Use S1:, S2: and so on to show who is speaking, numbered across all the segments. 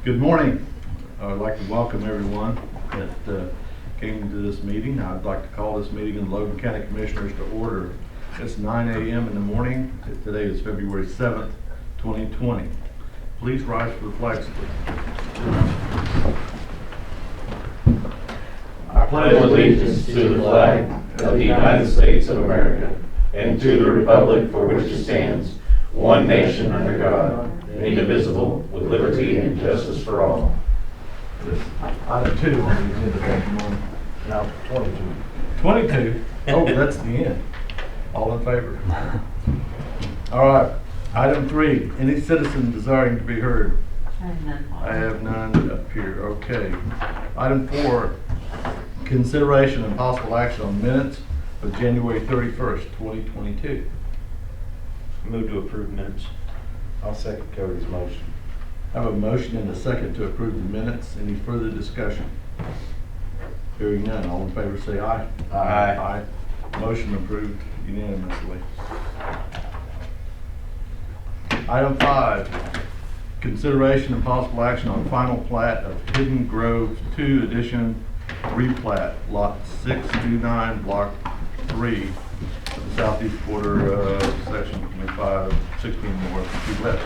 S1: Good morning. I'd like to welcome everyone that came to this meeting. I'd like to call this meeting of the Logan County Commissioners to order. It's 9 a.m. in the morning. Today is February 7th, 2020. Please rise for the flag salute.
S2: I pledge allegiance to the flag of the United States of America and to the republic for which it stands, one nation under God, indivisible, with liberty and justice for all.
S1: Item 2 on the agenda.
S2: Now, 22.
S1: 22? Oh, that's the end. All in favor? All right. Item 3, any citizen desiring to be heard? I have none up here. Okay. Item 4, consideration and possible action on minutes of January 31st, 2022.
S3: Move to approve minutes.
S2: I'll second Cody's motion.
S1: I have a motion and a second to approve the minutes. Any further discussion? Hearing none, all in favor say aye.
S3: Aye.
S1: Aye. Motion approved unanimously. Item 5, consideration and possible action on final plat of Hidden Grove 2 Edition replat, lot 629, block 3, of the southeast quarter of section 25, 16 north, 2 west.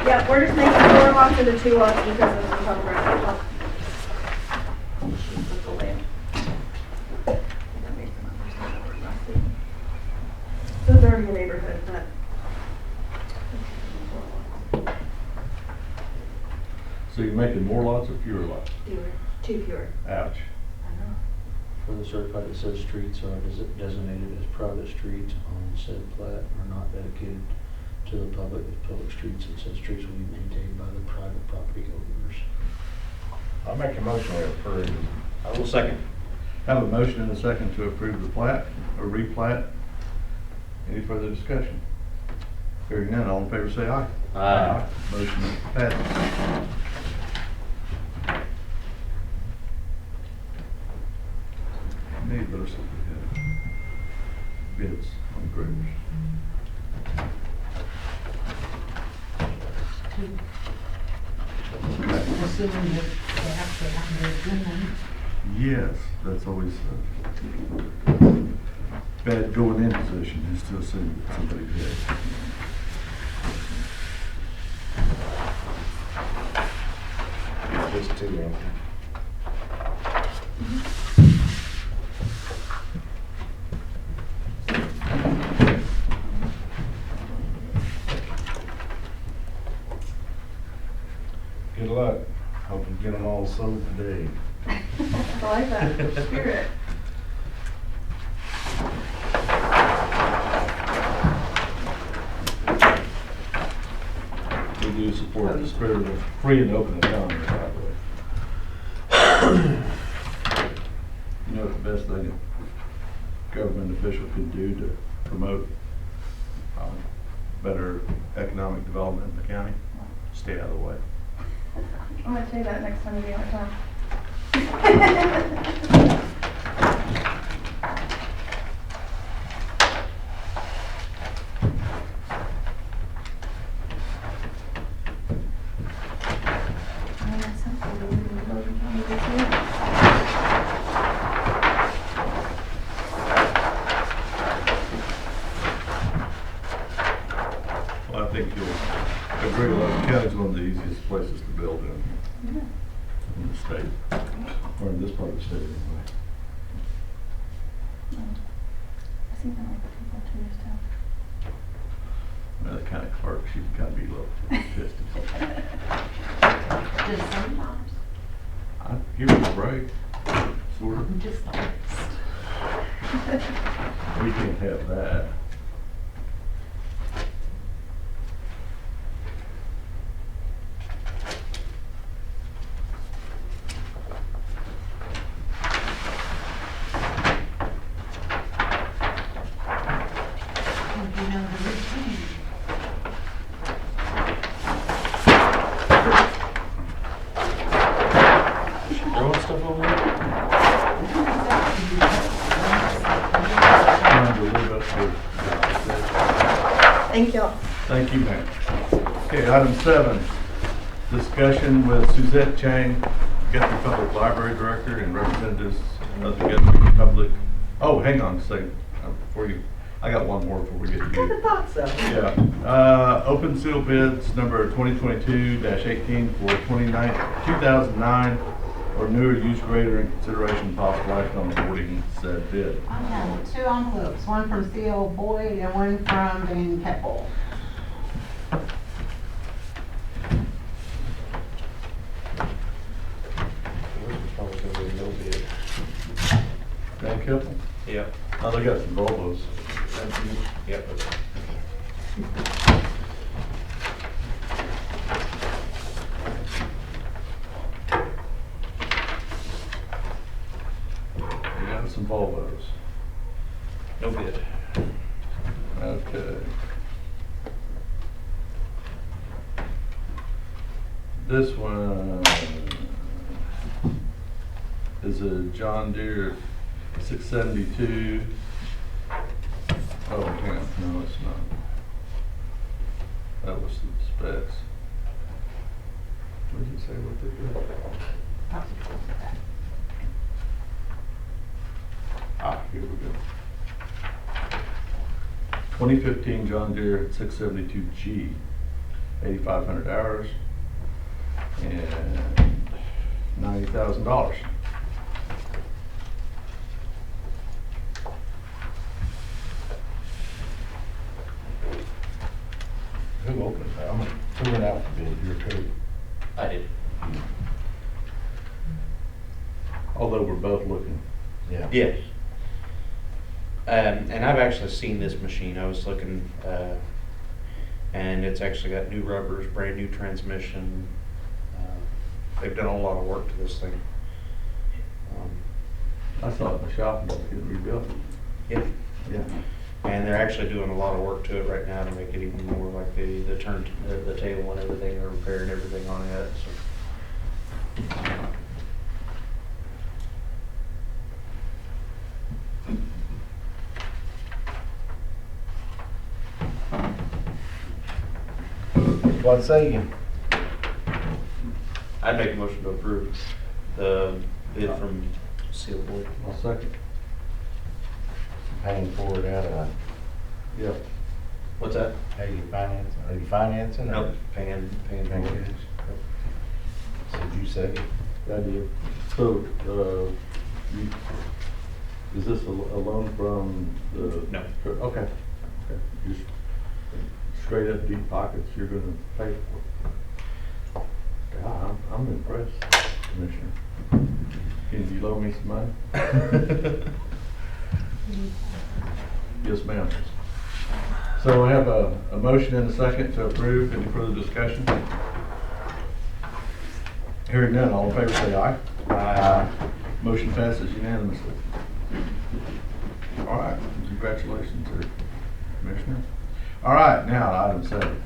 S4: Yeah, we're just making 4 lots into 2 lots because of the topographic. Of the land. So it's already a neighborhood, but.
S1: So you're making more lots or fewer lots?
S4: Fewer, 2 fewer.
S1: Ouch.
S4: I know.
S3: For the certified that says streets are designated as private streets on said plat are not dedicated to the public as public streets, and said streets will be maintained by the private property owners.
S2: I'll make a motion to approve.
S3: I will second.
S1: Have a motion and a second to approve the plat or replat. Any further discussion? Hearing none, all in favor say aye.
S3: Aye.
S1: Motion passes. Maybe better see if we have bids on graders.
S5: Assuming that they actually happen to have been
S1: Yes, that's always bad going in position is to assume that somebody did.
S2: Just 2 empty. Good luck. Hope you get them all sold today.
S4: I like that spirit.
S1: We do support the spirit of free and open economy, by the way. You know, the best thing a government official can do to promote better economic development in the county? Stay out of the way.
S4: I'm gonna say that next time we get our time.
S1: Well, I think you'll agree Logan County is one of the easiest places to build in the state, or in this part of the state anyway.
S4: I think I like the people to use town.
S1: Now, the county clerk, she can kind of be a little pissed.
S5: Just sometimes.
S1: I give her a break, sort of.
S5: Just the worst.
S1: We can't have that.
S5: You know the routine.
S3: Throwing stuff over there?
S1: Trying to live up to.
S4: Thank y'all.
S1: Thank you, ma'am. Okay, item 7, discussion with Suzette Chang, Guthrie Public Library Director, and representatives of the Guthrie Public. Oh, hang on a second, before you, I got one more before we get to
S5: Kind
S1: you.
S5: of thought so.
S1: Yeah, open seal bids number 2022-18 for 2009 or newer use greater in consideration of possible action on awarding said bid.
S5: I have 2 envelopes, one from C.O. Boyd and one from Van Keppel.
S3: This is probably gonna be no bid.
S1: Van Kippel?
S2: Yep.
S1: Oh, they got some Volvos.
S2: Yep.
S1: They got some Volvos.
S2: No bid.
S1: Okay. This one is a John Deere 672. Oh, hang on, no, it's not. That was the specs. What did it say what they did? Ah, here we go. 2015 John Deere 672G, 8,500 hours, and $90,000.
S6: Who opened that? Who went out for bid, your code?
S2: I did.
S1: Although we're both looking.
S6: Yeah.
S3: Yes. And I've actually seen this machine. I was looking, and it's actually got new rubbers, brand new transmission. They've done a lot of work to this thing.
S1: I saw it in the shop and it's getting rebuilt.
S3: Yeah.
S1: Yeah.
S3: And they're actually doing a lot of work to it right now to make it even more like the turn, the table and everything, they're repairing everything on it, so.
S6: What say you?
S3: I'd make a motion to approve the bid from Seal Boyd.
S1: I'll second.
S6: Paying for it out of,
S1: Yeah.
S3: What's that?
S6: how you financing? Are you financing? or-
S3: Nope, paying
S6: Paying
S3: for
S6: cash?
S3: it.
S6: So did you say?
S1: I did. So, is this a loan from the?
S3: No.
S1: Okay. Okay. Just straight up deep pockets, you're gonna pay for it. God, I'm impressed, Commissioner. Can you loan me some money? Yes, ma'am. So we have a motion and a second to approve. Any further discussion? Hearing none, all in favor say aye. Aye. Motion passes unanimously. All right, congratulations, sir, Commissioner. All right, now item 7.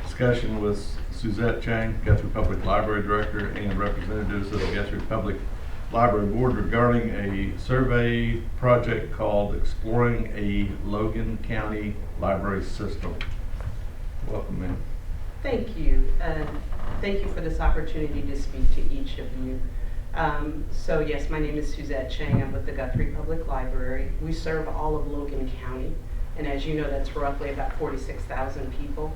S1: Discussion with Suzette Chang, Guthrie Public Library Director, and representatives of the Guthrie Public Library Board regarding a survey project called Exploring a Logan County Library System. Welcome, ma'am.
S7: Thank you. Thank you for this opportunity to speak to each of you. So yes, my name is Suzette Chang. I'm with the Guthrie Public Library. We serve all of Logan County, and as you know, that's roughly about 46,000 people.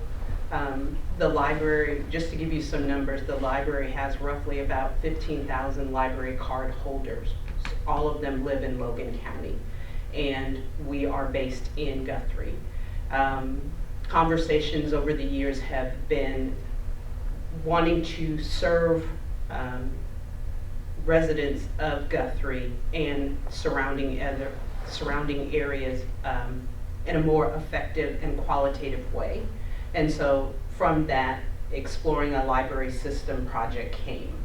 S7: The library, just to give you some numbers, the library has roughly about 15,000 library card holders. All of them live in Logan County, and we are based in Guthrie. Conversations over the years have been wanting to serve residents of Guthrie and surrounding areas in a more effective and qualitative way. And so from that, Exploring a Library System project came.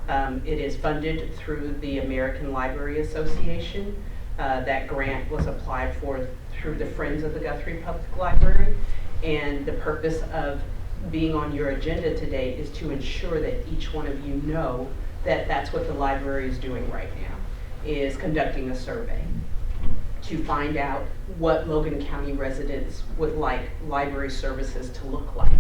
S7: It is funded through the American Library Association. That grant was applied for through the Friends of the Guthrie Public Library. And the purpose of being on your agenda today is to ensure that each one of you know that that's what the library is doing right now, is conducting a survey to find out what Logan County residents would like library services to look like.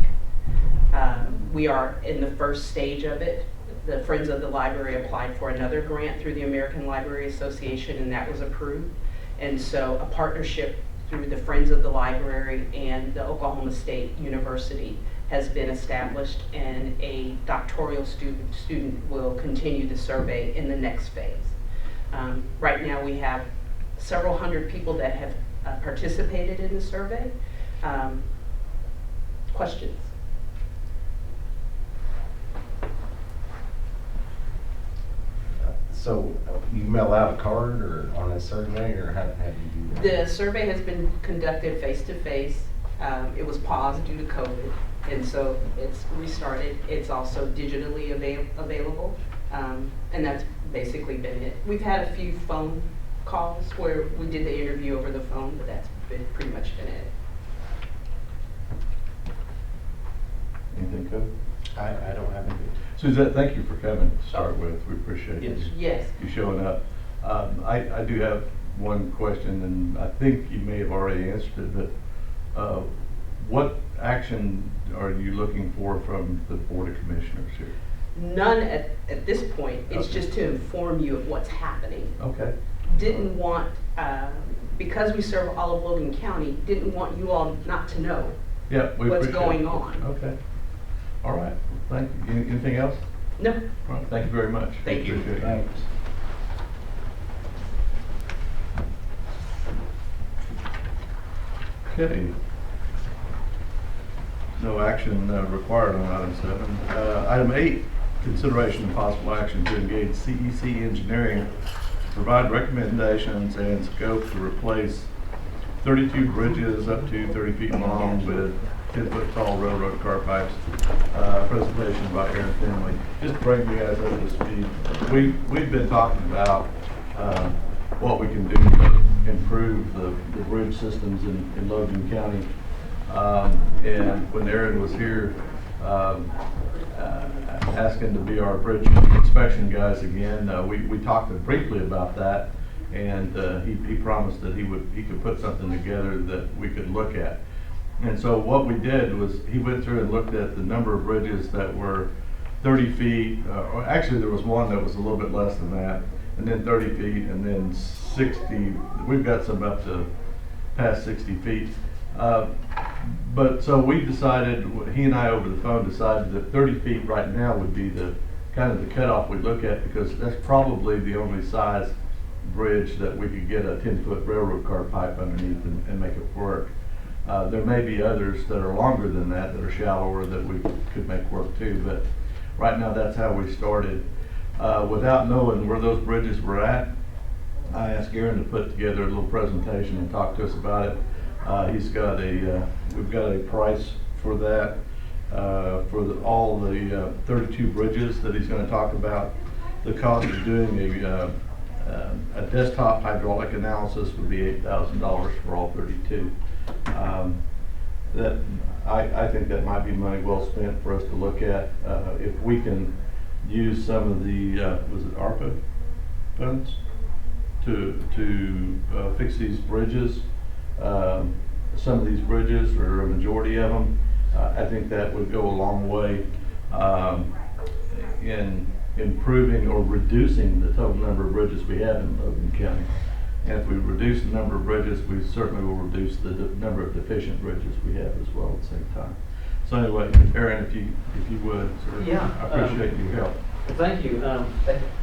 S7: We are in the first stage of it. The Friends of the Library applied for another grant through the American Library Association, and that was approved. And so a partnership through the Friends of the Library and the Oklahoma State University has been established, and a doctoral student will continue the survey in the next phase. Right now we have several hundred people that have participated in the survey. Questions?
S6: So you mail out a card or on a survey, or how do you do that?
S7: The survey has been conducted face-to-face. It was paused due to COVID, and so it's restarted. It's also digitally available, and that's basically been it. We've had a few phone calls where we did the interview over the phone, but that's pretty much been it.
S1: Anything, Cody?
S3: I don't have any.
S1: Suzette, thank you for coming to start with. We appreciate
S3: Yes.
S7: Yes.
S1: you showing up. I do have one question, and I think you may have already answered it, but what action are you looking for from the Board of Commissioners here?
S7: None at this point. It's
S1: Okay.
S7: just to inform you of what's happening.
S1: Okay.
S7: Didn't want, because we serve all of Logan County, didn't want you all not to know
S1: Yeah, we
S7: what's
S1: appreciate
S7: going
S1: it.
S7: on.
S1: Okay. All right. Thank you. Anything else?
S7: No.
S1: All right. Thank you very much.
S7: Thank you.
S1: Appreciate it.
S6: Thanks.
S1: Okay. No action required on item 7. Item 8, consideration of possible action to engage CEC Engineering to provide recommendations and scope to replace 32 bridges up to 30 feet long with 10-foot tall railroad car pipes. Presentation by Aaron Finley. Just to bring you guys up to speed, we've been talking about what we can do to improve the bridge systems in Logan County. And when Aaron was here asking to be our bridge inspection guys again, we talked briefly about that, and he promised that he could put something together that we could look at. And so what we did was he went through and looked at the number of bridges that were 30 feet, or actually there was one that was a little bit less than that, and then 30 feet, and then 60. We've got some up to past 60 feet. But so we decided, he and I over the phone decided that 30 feet right now would be the kind of the cutoff we'd look at, because that's probably the only size bridge that we could get a 10-foot railroad car pipe underneath and make it work. There may be others that are longer than that are shallower, that we could make work too, but right now that's how we started. Without knowing where those bridges were at, I asked Aaron to put together a little presentation and talk to us about it. We've got a price for that, for all the 32 bridges that he's going to talk about. The cost of doing a desktop hydraulic analysis would be $8,000 for all 32. I think that might be money well spent for us to look at. If we can use some of the, was it ARPA funds to fix these bridges, some of these bridges, or a majority of them, I think that would go a long way in improving or reducing the total number of bridges we have in Logan County. And if we reduce the number of bridges, we certainly will reduce the number of deficient bridges we have as well at the same time. So anyway, Aaron, if you would,
S8: Yeah,
S1: I appreciate your help.
S8: Thank you.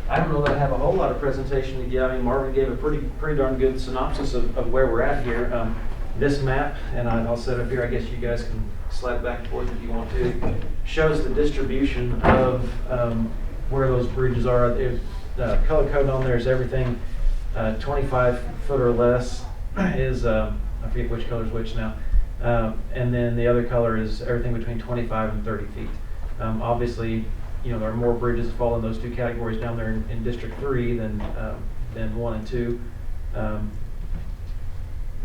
S8: I don't know that I have a whole lot of presentation to give. I mean, Marvin gave a pretty darn good synopsis of where we're at here. This map, and I'll set up here, I guess you guys can slide back and forth if you want to, shows the distribution of where those bridges are. There's color code on there is everything 25 foot or less is, I forget which color is which now. And then the other color is everything between 25 and 30 feet. Obviously, you know, there are more bridges that fall in those two categories down there in District 3 than 1 and 2.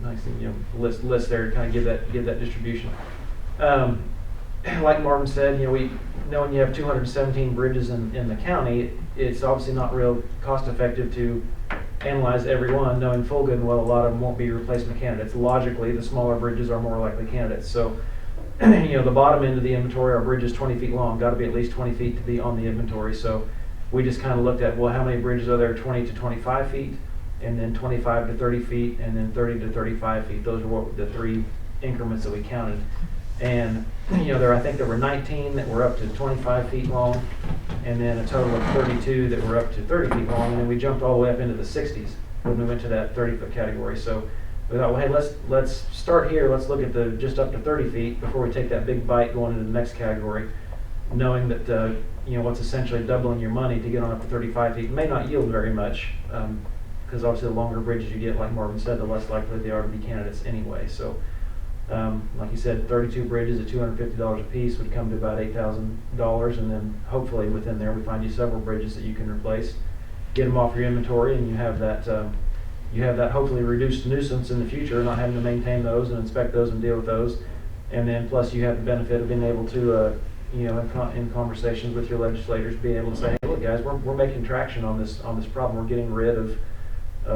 S8: Nice thing, you know, list there to kind of give that distribution. Like Marvin said, you know, knowing you have 217 bridges in the county, it's obviously not real cost effective to analyze every one, knowing full good and well a lot of them won't be replacement candidates. Logically, the smaller bridges are more likely candidates. So the bottom end of the inventory, our bridge is 20 feet long, got to be at least 20 feet to be on the inventory. So we just kind of looked at, well, how many bridges are there 20 to 25 feet, and then 25 to 30 feet, and then 30 to 35 feet. Those are what the 3 increments that we counted. And I think there were 19 that were up to 25 feet long, and then a total of 32 that were up to 30 feet long, and then we jumped all the way up into the 60s when we went to that 30-foot category. So we thought, well, hey, let's start here. Let's look at the just up to 30 feet before we take that big bite going into the next category, knowing that what's essentially doubling your money to get on up to 35 feet may not yield very much, because obviously the longer bridges you get, like Marvin said, the less likely they are to be candidates anyway. So like you said, 32 bridges at $250 a piece would come to about $8,000, and then hopefully within there we find you several bridges that you can replace, get them off your inventory, and you have that hopefully reduced nuisance in the future, not having to maintain those and inspect those and deal with those. And then plus you have the benefit of being able to in conversations with your legislators, be able to say, hey, look guys, we're making traction on this problem. We're getting rid of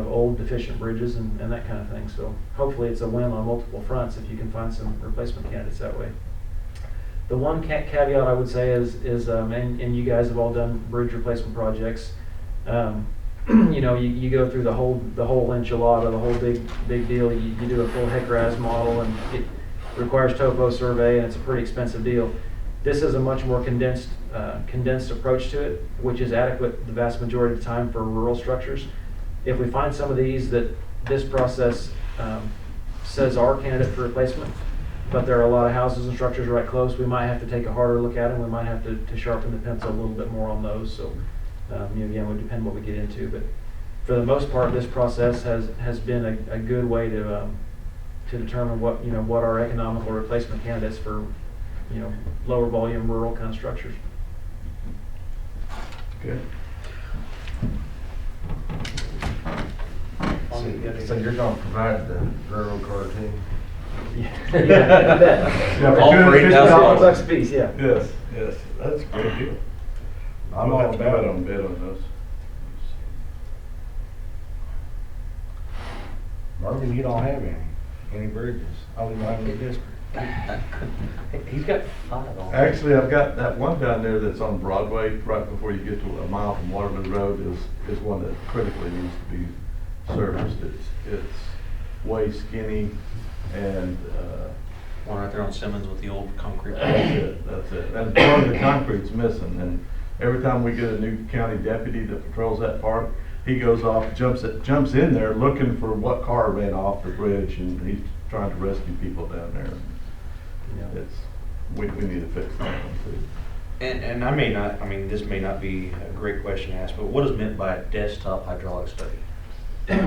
S8: old deficient bridges and that kind of thing. So hopefully it's a win on multiple fronts if you can find some replacement candidates that way. The one caveat I would say is and you guys have all done bridge replacement projects. You go through the whole enchilada, the whole big deal. You do a full HEC-RAS model, and it requires topo survey, and it's a pretty expensive deal. This is a much more condensed approach to it, which is adequate the vast majority of the time for rural structures. If we find some of these that this process says are candidate for replacement, but there are a lot of houses and structures right close, we might have to take a harder look at them. We might have to sharpen the pencil a little bit more on those. So again, it would depend what we get into, but for the most part, this process has been a good way to determine what are economical replacement candidates for lower volume rural kind of structures.
S1: Good.
S6: So you're gonna provide the railroad car too?
S1: Yeah,
S2: All for $8,000.
S8: $8,000 a piece, yeah.
S1: Yes, that's a great deal.
S6: I'm all about it.
S1: Bid on those.
S6: Marvin, you don't have any bridges, only one in the district.
S3: He's got 5 on.
S1: Actually, I've got that one down there that's on Broadway, right before you get to a mile from Waterman Road, is one that critically needs to be serviced. It's way skinny, and
S3: One right there on Simmons with the old concrete.
S1: that's it. And part of the concrete's missing, and every time we get a new county deputy that patrols that part, he goes off, jumps in there looking for what car ran off the bridge, and he's trying to rescue people down there. We need to fix that one too.
S3: And this may not be a great question to ask, but what is meant by a desktop hydraulic study?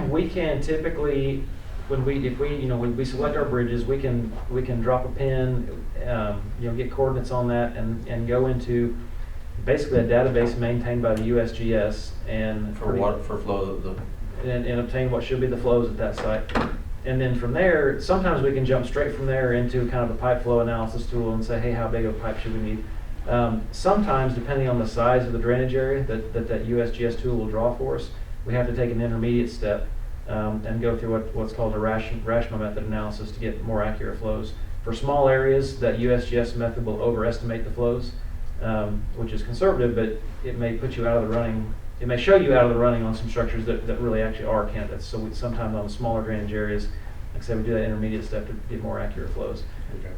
S8: We can typically, when we select our bridges, we can drop a pin, get coordinates on that, and go into basically a database maintained by the USGS and
S3: For flow
S8: and obtain what should be the flows at that site. And then from there, sometimes we can jump straight from there into kind of a pipe flow analysis tool and say, hey, how big of a pipe should we need? Sometimes, depending on the size of the drainage area that USGS tool will draw for us, we have to take an intermediate step and go through what's called a Rashma method analysis to get more accurate flows. For small areas, that USGS method will overestimate the flows, which is conservative, but it may put you out of the running. It may show you out of the running on some structures that really actually are candidates. So sometimes on smaller drainage areas, like I said, we do that intermediate step to get more accurate flows.
S3: Okay.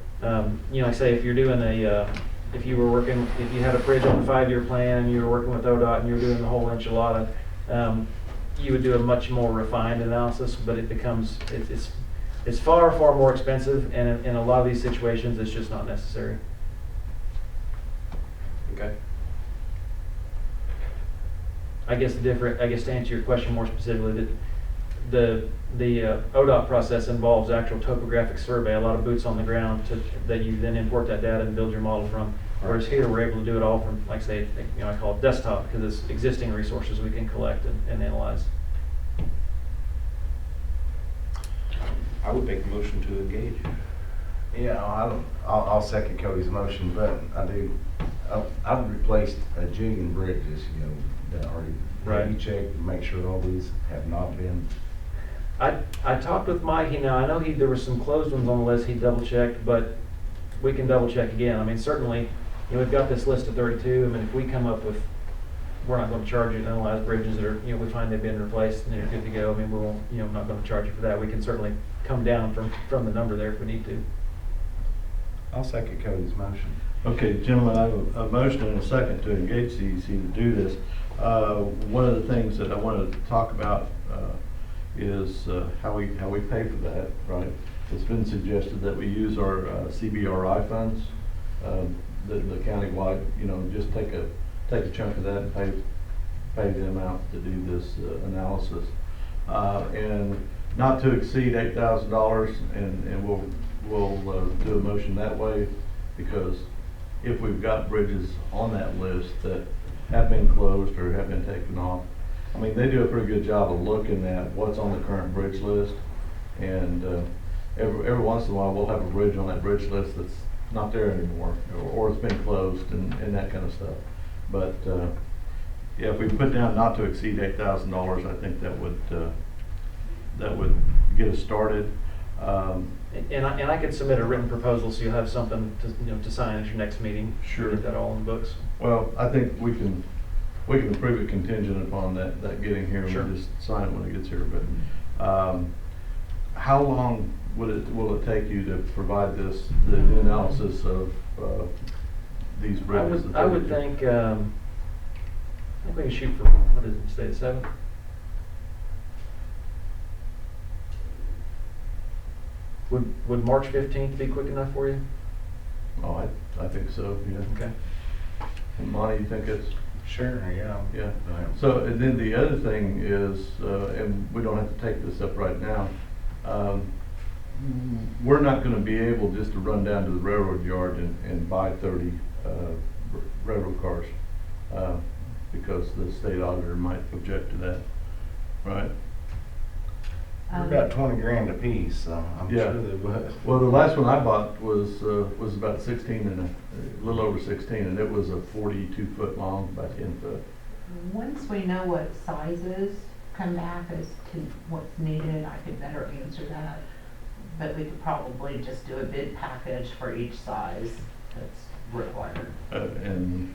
S8: Like I say, if you're doing if you had a bridge on the 5-year plan and you were working with ODOT and you were doing the whole enchilada, you would do a much more refined analysis, but it's far more expensive, and in a lot of these situations, it's just not necessary.
S3: Okay.
S8: I guess to answer your question more specifically, the ODOT process involves actual topographic survey, a lot of boots on the ground that you then import that data and build your model from. Whereas here we're able to do it all from, like I say, I call it desktop, because it's existing resources we can collect and analyze.
S3: I would make a motion to engage.
S6: Yeah, I'll second Cody's motion, but I've replaced a jillion bridges, that already.
S8: Right.
S6: You check and make sure all these have not been.
S8: I talked with Mike. I know there were some closed ones on the list. He double checked, but we can double check again. I mean, certainly, you know, we've got this list of 32. I mean, if we come up with, we're not going to charge you to analyze bridges that are, you know, we find they've been replaced and they're good to go. I mean, we won't, you know, I'm not going to charge you for that. We can certainly come down from the number there if we need to.
S6: I'll second Cody's motion.
S1: Okay, gentlemen, I have a motion and a second to engage CEC to do this. One of the things that I wanted to talk about is how we pay for that, right? It's been suggested that we use our CBRI funds, the countywide, you know, just take a chunk of that and pay them out to do this analysis. And not to exceed $8,000, and we'll do a motion that way, because if we've got bridges on that list that have been closed or have been taken off, I mean, they do a pretty good job of looking at what's on the current bridge list, and every once in a while we'll have a bridge on that bridge list that's not there anymore, or it's been closed and that kind of stuff. But yeah, if we put down not to exceed $8,000, I think that would get us started.
S8: And I could submit a written proposal, so you'll have something to, you know, to sign at your next meeting.
S1: Sure.
S8: Get that all in the books.
S1: Well, I think we can approve it contingent upon that getting here.
S8: Sure.
S1: We'll just sign it when it gets here. But how long will it take you to provide the analysis of these bridges?
S8: I would think we can shoot for, what did it say, the 7th? Would March 15th be quick enough for you?
S1: Oh, I think so. Yeah.
S8: Okay.
S1: And Monty, you think it's?
S6: Sure, yeah.
S1: Yeah. So, and then the other thing is, and we don't have to take this up right now, we're not going to be able just to run down to the railroad yard and buy 30 railroad cars, because the state auditor might object to that, right?
S6: They're about 20 grand a piece, so I'm
S1: Yeah.
S6: sure they would.
S1: Well, the last one I bought was about 16 and a little over 16, and it was a 42-foot long, about 10 foot.
S5: Once we know what sizes come back as to what's needed, I could better answer that. But we could probably just do a bid package for each size that's required.
S1: And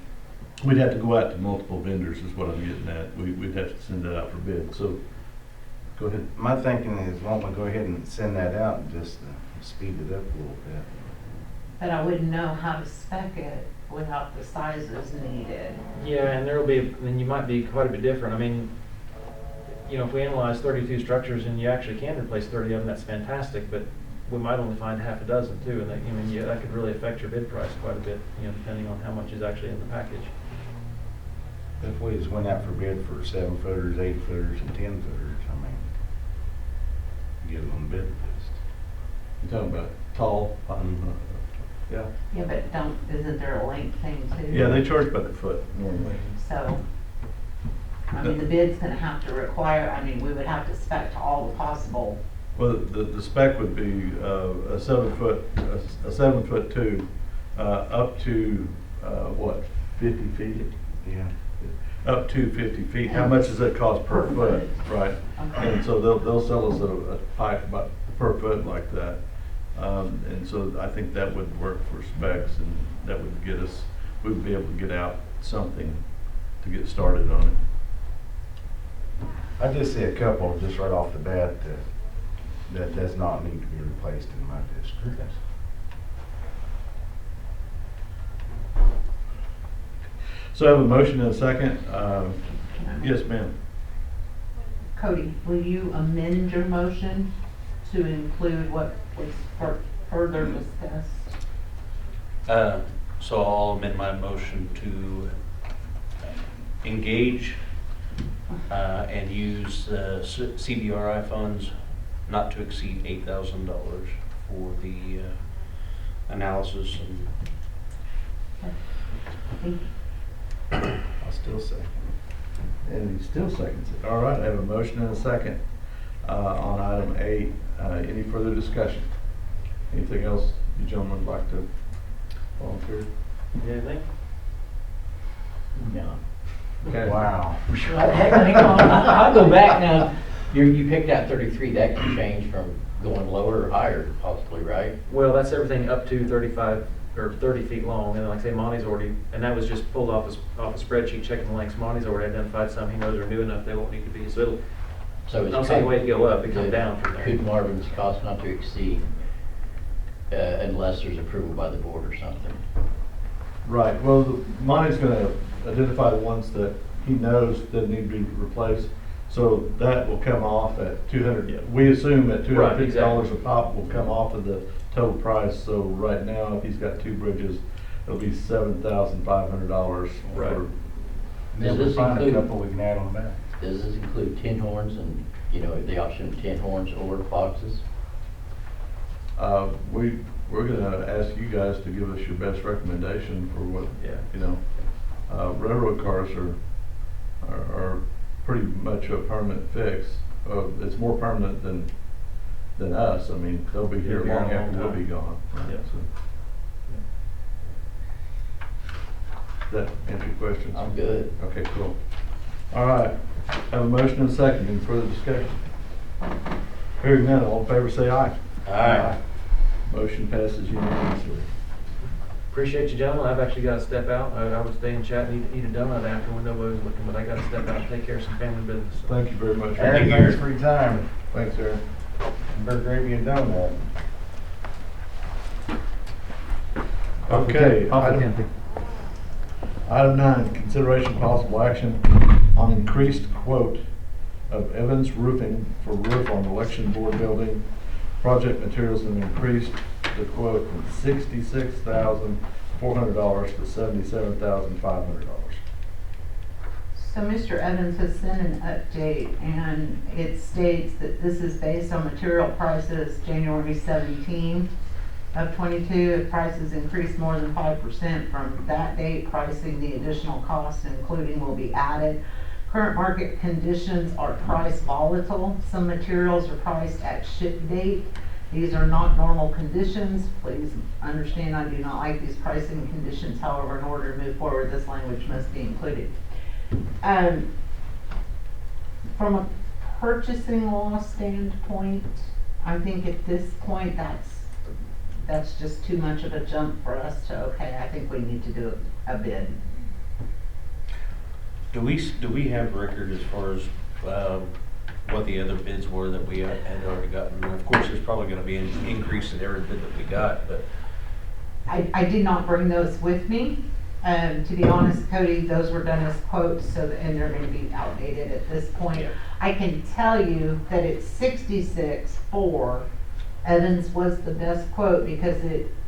S1: we'd have to go out to multiple vendors is what I'm getting at. We'd have to send that out for bid. So, go ahead.
S6: My thinking is, why don't we go ahead and send that out and just speed it up a little bit.
S5: But I wouldn't know how to spec it without the sizes needed.
S8: Yeah, and then you might be quite a bit different. I mean, you know, if we analyze 32 structures and you actually can replace 30 of them, that's fantastic, but we might only find half a dozen too, and that, I mean, yeah, that could really affect your bid price quite a bit, you know, depending on how much is actually in the package.
S6: If we just went out for bid for 7-footers, 8-footers, and 10-footers, I mean, get it on the bid list.
S1: You're talking about tall, yeah.
S5: Yeah, but isn't there a length thing too?
S1: Yeah, they charge by the foot normally.
S5: So, I mean, the bid's gonna have to require, I mean, we would have to spec to all the possible.
S1: Well, the spec would be a 7-foot tube, up to what, 50 feet?
S6: Yeah.
S1: Up to 50 feet. How much does that cost per foot? Right.
S5: Okay.
S1: And so they'll sell us a pipe about per foot like that. And so I think that would work for specs, and that would get us, we would be able to get out something to get started on it.
S6: I just see a couple just right off the bat that does not need to be replaced in my district.
S1: So I have a motion and a second. Yes, ma'am.
S5: Cody, will you amend your motion to include what was further discussed?
S2: So I'll amend my motion to engage and use CBRI funds not to exceed $8,000 for the analysis and
S5: Thank you.
S6: I'll still say.
S1: And he still seconds it. All right, I have a motion and a second on item 8. Any further discussion? Anything else you gentlemen would like to volunteer?
S8: You anything?
S3: No.
S1: Okay.
S6: Wow.
S3: Hang on, I'll go back now.
S9: You picked out 33, that can change from going lower or higher possibly, right?
S8: Well, that's everything up to 35 or 30 feet long, and like I say, Monty's already, and that was just pulled off a spreadsheet, checking the lengths. Monty's already identified some he knows are new enough, they won't need to be, so it'll,
S9: So
S8: I don't see any way to go up, it comes down from
S9: Could
S8: there.
S9: Marvin's cost not to exceed unless there's approval by the board or something?
S1: Right, well, Monty's gonna identify the ones that he knows that need to be replaced. So that will come off at 200, we assume at
S8: Right,
S1: $250 a
S8: exactly.
S1: pop will come off of the total price. So right now, if he's got 2 bridges, it'll be $7,500.
S8: Right.
S1: for-
S9: Does
S6: If we
S9: this
S6: find a
S9: include-
S6: couple, we can add on back.
S9: Does this include tin horns and, the option of tin horns or boxes?
S1: We're gonna ask you guys to give us your best recommendation for what,
S8: Yeah.
S1: railroad cars are pretty much a permanent fix. It's more permanent than us. I mean, they'll be here
S8: They'll be here
S1: long
S8: a long
S1: after we'll
S8: time.
S1: be gone.
S8: Yeah.
S1: So, does that answer your questions?
S9: I'm good.
S1: Okay, cool. All right, have a motion and a second. Any further discussion? Hearing none, all in favor say aye.
S9: Aye.
S1: Motion passes unanimously.
S8: Appreciate you, gentlemen, I've actually got to step out, I would stay and chat and eat a donut after when nobody was looking, but I got to step out and take care of some family business.
S1: Thank you very much.
S6: Aaron, thanks for your time.
S1: Thanks, Aaron.
S6: Better gravy and donut.
S1: Okay, item 9, consideration possible action on increased quote of Evans Roofing for roof on election board building. Project materials have increased the quote from $66,400 to $77,500.
S5: So Mr. Evans has sent an update, and it states that this is based on material prices January 17 of 22. If prices increase more than 5% from that date, pricing, the additional costs including will be added. Current market conditions are price volatile. Some materials are priced at ship date. These are not normal conditions. Please understand I do not like these pricing conditions. However, in order to move forward, this language must be included. From a purchasing law standpoint, I think at this point that's just too much of a jump for us to, okay, I think we need to do a bid.
S3: Do we have record as far as what the other bids were that we had already gotten? Of course, there's probably going to be an increase in every bid that we got, but
S5: I did not bring those with me. To be honest, Cody, those were done as quotes, and they're going to be outdated at this point.
S3: Yeah.
S5: I can tell you that it's 66.4. Evans was the best quote because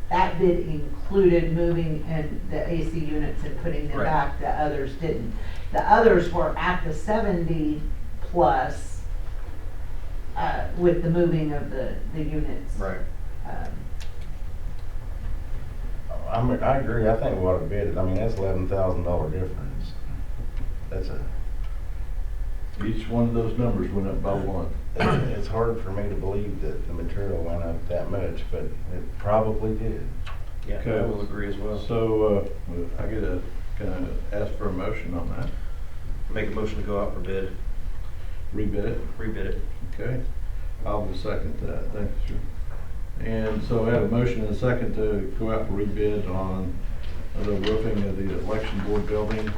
S5: that bid included moving and the AC units and putting them
S3: Right.
S5: back. The others didn't. The others were at the 70 plus with the moving of the units.
S3: right.
S6: I agree, I think we ought to bid it. I mean, that's $11,000 difference. That's
S1: Each one of those numbers went up by 1.
S6: it's hard for me to believe that the material went up that much, but it probably did.
S3: Yeah,
S1: Okay.
S3: I will agree as well.
S1: So, can I ask for a motion on that?
S3: Make a motion to go out for bid,
S1: Rebid it?
S3: rebid it.
S1: Okay, I'll just second that, thank you, sir. And so we have a motion and a second to go out for rebid on the roofing of the election board building.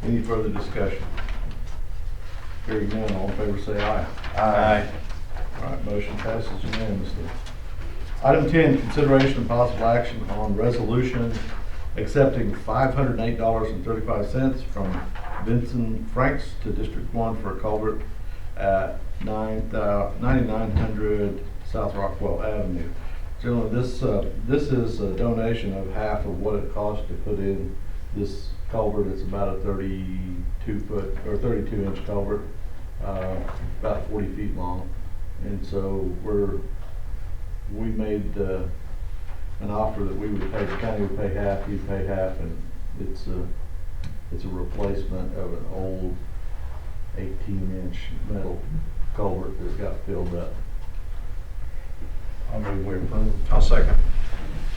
S1: Any further discussion? Hearing none, all in favor say aye.
S3: Aye.
S1: All right, motion passes unanimously. Item 10, consideration and possible action on resolution accepting $508.35 from Vincent Franks to District 1 for a culvert at 9900 South Rockwell Avenue. Gentlemen, this is a donation of half of what it cost to put in this culvert. It's about a 32-foot or 32-inch culvert, about 40 feet long. And so we made an offer that we would pay, the county would pay half, you'd pay half, and it's a replacement of an old 18-inch metal culvert that got filled up.
S6: I mean, we approve.
S3: I'll second.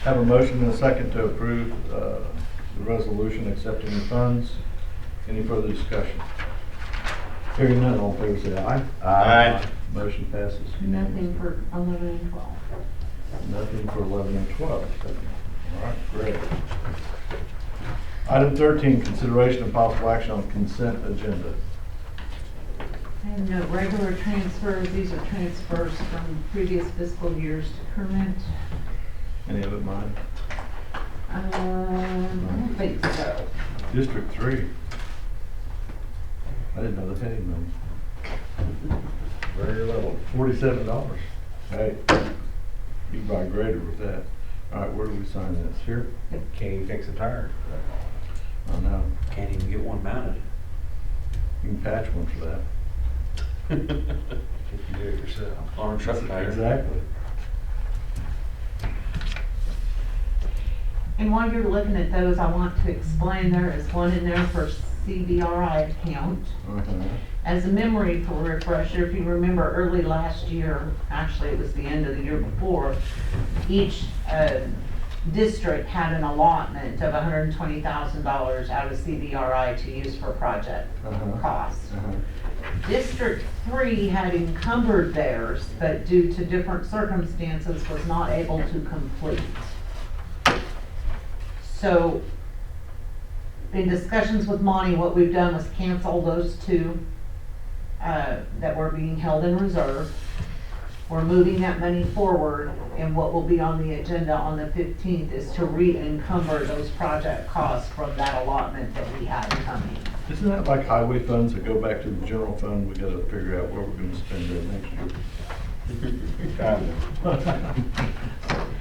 S1: Have a motion and a second to approve the resolution accepting the funds. Any further discussion? Hearing none, all in favor say aye.
S2: Aye.
S1: Motion passes
S5: Nothing
S1: unanimously.
S5: for 11 and 12.
S1: Nothing for 11 and 12. All right, great. Item 13, consideration of possible action on consent agenda.
S5: And no regular transfers, these are transfers from previous fiscal years to current.
S1: Any of it mine?
S5: I don't think so.
S1: District 3. I didn't know they had any money.
S6: Very level.
S1: $47. Hey, you buy a grader with that. All right, where do we sign this? Here?
S6: Can't even fix a tire.
S1: Oh, no.
S8: Can't even get one mounted.
S1: You can patch one for that.
S6: If you do it yourself.
S8: On a truck tire.
S1: Exactly.
S5: And while you're looking at those, I want to explain there is one in there for CBRI account.
S1: Uh-huh.
S5: As a memory for refresher, if you remember early last year, actually it was the end of the year before, each district had an allotment of $120,000 out of CBRI to use for project costs.
S1: Uh-huh.
S5: District 3 had encumbered theirs, but due to different circumstances was not able to complete. So, in discussions with Monty, what we've done was cancel those two that were being held in reserve. We're moving that money forward, and what will be on the agenda on the 15th is to re-encumber those project costs from that allotment that we had coming.
S1: Isn't that like highway funds that go back to the general fund? We gotta figure out where we're gonna spend it next year.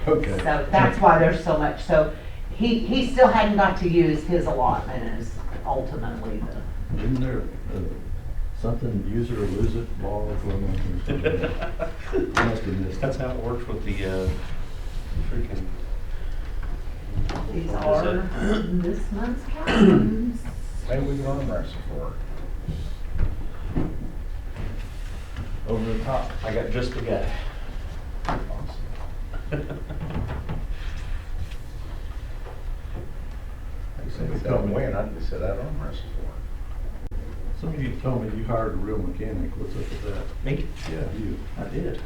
S1: Okay.
S5: So that's why there's so much. So he still hadn't got to use his allotment is ultimately the.
S1: Isn't there something, use it or lose it, law going on here? I must have missed
S8: That's
S1: it.
S8: how it works with the freaking.
S5: These
S8: What is
S5: are
S8: it?
S5: this month's cabins.
S6: Maybe we can arm wrestle for it.
S8: Over the top. I got just the guy.
S6: They said we don't win, I'd just sit out arm wrestle for it.
S1: Some of you told me you hired a real mechanic. What's up with that?
S8: Me?
S1: Yeah, you.
S8: I did.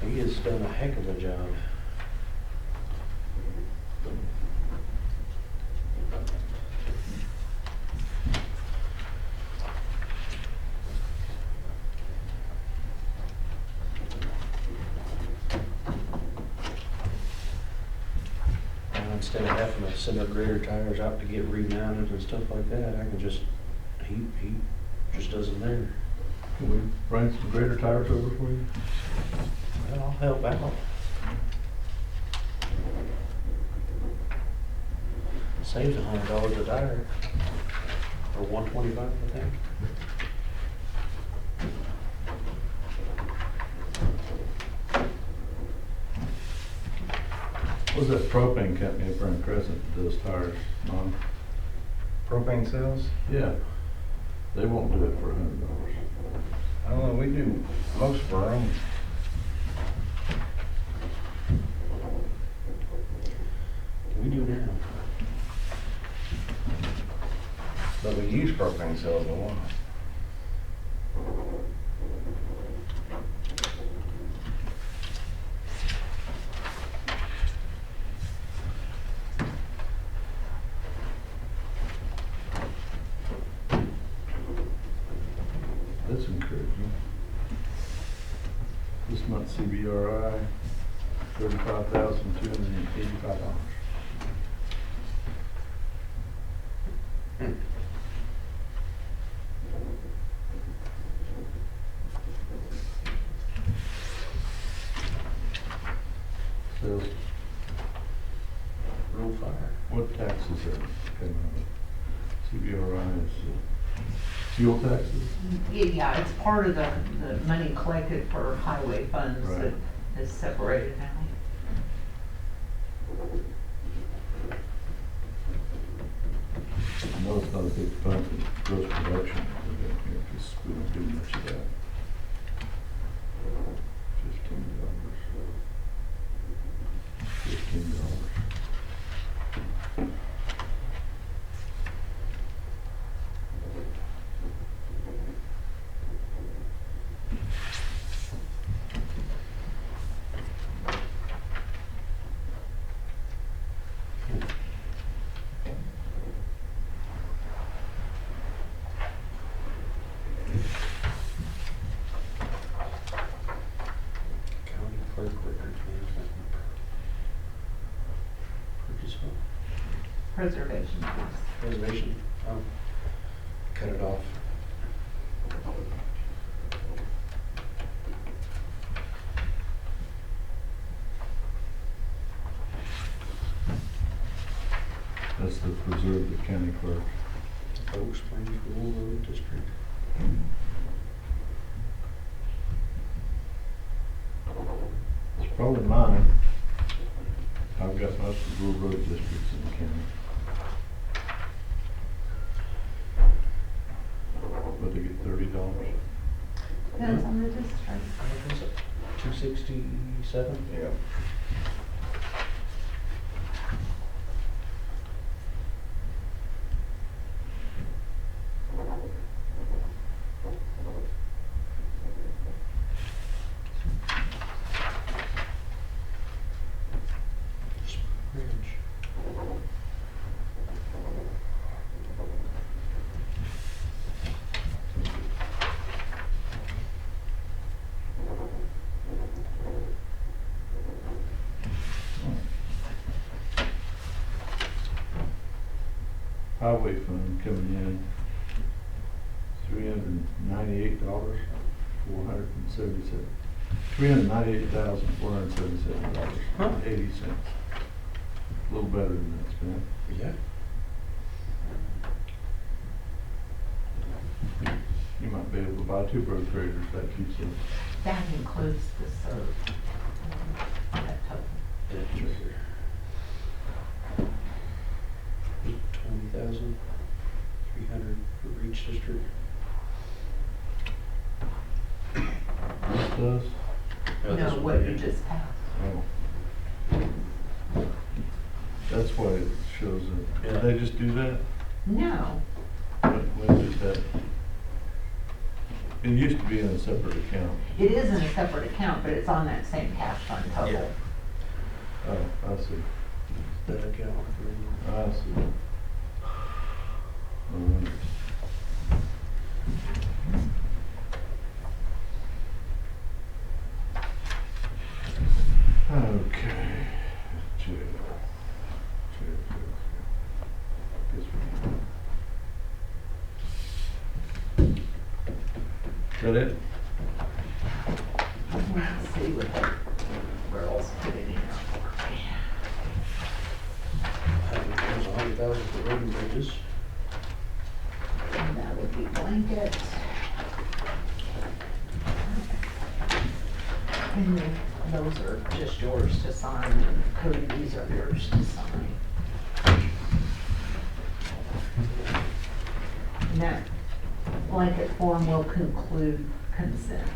S8: He has done a heck of a job. Instead of having to send up grader tires out to get remounted and stuff like that, I can just, he just does them there.
S1: Can we bring some greater tires over for you?
S8: Well, I'll help out. Saves $100 a tire, or $125, I think.
S1: What's that propane company up there in Crescent that does tires, Mom?
S6: Propane cells?
S1: Yeah. They won't do it for $100.
S6: I don't know, we do most for our own.
S8: We do now.
S6: But we use propane cells a lot.
S1: That's encouraging. This month CBRI, $35,285. So,
S8: Real fire.
S1: what taxes are coming out of CBRI is fuel taxes?
S5: Yeah, it's part of the money collected for highway funds that
S1: Right.
S5: is separated out.
S1: I know it's not a big bump in gross production, because we don't do much of that. $15.
S3: Clerk records management. Purchase what?
S5: Preservation fees.
S3: Reservation. Oh. Cut it off.
S1: That's to preserve the county clerk.
S3: Oak Springs Rural Road District.
S1: It's probably mine. I've got most of the rural road districts in the county. But they get $30.
S5: Depends on the district.
S3: How much is it? 267?
S6: Yeah.
S3: Bridge.
S1: Highway fund coming in, $398,477. $398,477.80. A little better than that's been.
S3: Yeah.
S1: You might be able to buy 2 road graders, that keeps it.
S5: That includes the serve. That total.
S3: That's right here. 20,300 for each district.
S1: This does?
S3: Yeah,
S5: No,
S3: this one
S5: what
S3: right
S5: you
S3: here.
S5: just passed.
S1: Oh. That's why it shows it.
S3: Yeah.
S1: Did they just do that?
S5: No,
S1: When did that? It used to be in a separate account.
S5: it is in a separate account, but it's on that same cash fund total.
S3: Yeah.
S1: Oh, I see.
S3: That account for
S1: I see. Alright. Okay. Jail. Guess we need. Is that it?
S5: Let's see what the girls put in here.
S3: There's 100,000 for road and bridges.
S5: And that would be blanket. And then those are just yours to sign, and Cody, these are yours to sign. And that blanket form will conclude consent.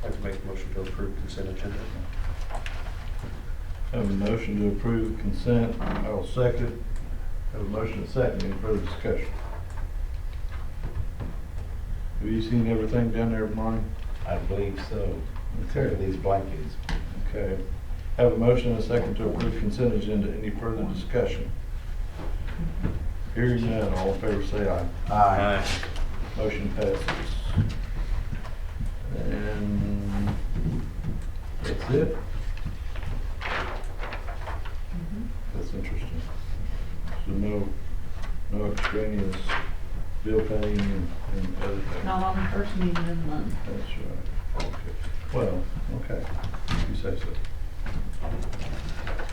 S3: I'd like to make a motion to approve consent agenda.
S1: Have a motion to approve consent. I will second. Have a motion and second. Any further discussion? Have you seen everything down there, Marty?
S6: I believe so. Except for these blankets.
S1: Okay. Have a motion and a second to approve consent agenda. Any further discussion? Hearing none, all in favor say aye.
S6: Aye.
S1: Motion passes. And that's it. That's interesting. So no extraneous bill paying and other things.
S5: Not on the first meeting of the month.
S1: That's right. Okay. Well, okay. You say so.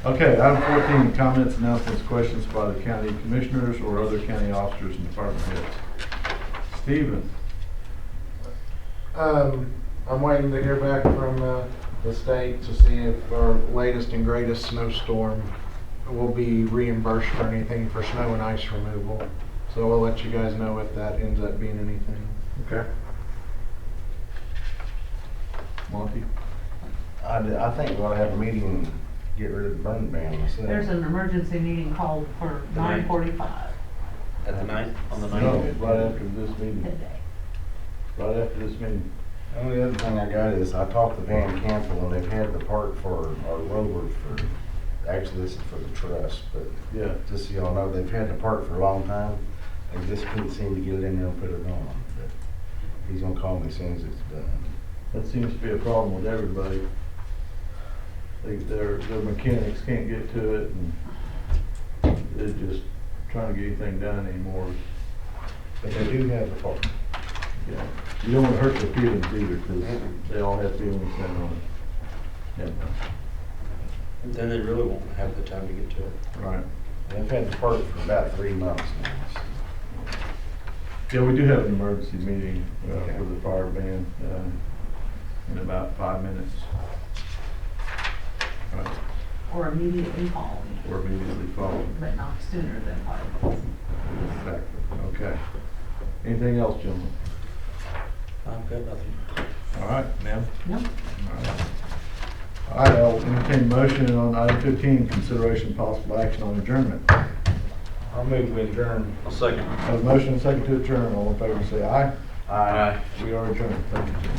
S1: Okay, item 14, comments, announcements, questions by the county commissioners or other county officers and department heads. Stephen.
S10: I'm waiting to hear back from the state to see if our latest and greatest snowstorm will be reimbursed for anything for snow and ice removal. So I'll let you guys know if that ends up being anything.
S1: Okay. Monty?
S6: I think we'll have a meeting and get rid of the burn ban myself.
S5: There's an emergency meeting called for
S3: The ninth.
S5: 9:45
S3: At the ninth, on the
S1: No,
S3: ninth.
S1: right after this meeting.
S5: today.
S1: Right after this meeting.
S6: The only other thing I got is I talked to Van Campbell and they've had the part for our rover for, actually this is for the truss, but
S1: Yeah.
S6: just so y'all know, they've had the part for a long time. I just couldn't seem to get it in there and put it on. But he's gonna call me as soon as it's done.
S1: That seems to be a problem with everybody. Their mechanics can't get to it, and they're just trying to get anything done anymore.
S6: But they do have the part.
S1: Yeah. You don't want to hurt their feelings either, because they all have feelings then on it. Yeah.
S3: And then they really won't have the time to get to it.
S1: Right.
S6: They've had the part for about 3 months now.
S1: Yeah, we do have an emergency meeting
S6: Okay.
S1: for the fire ban in about 5 minutes. Right.
S5: Or immediately following,
S1: Or immediately following.
S5: but not sooner than 5 minutes.
S1: Exactly. Okay. Anything else, gentlemen?
S3: I've got nothing.
S1: All right, ma'am.
S5: No,
S1: All right. All right, I'll entertain a motion on item 15, consideration possible action on adjournment.
S8: I'll move to adjourn. I'll second.
S1: Have a motion and a second to adjourn. All in favor say aye.
S8: Aye.
S1: We are adjourned. Thank you.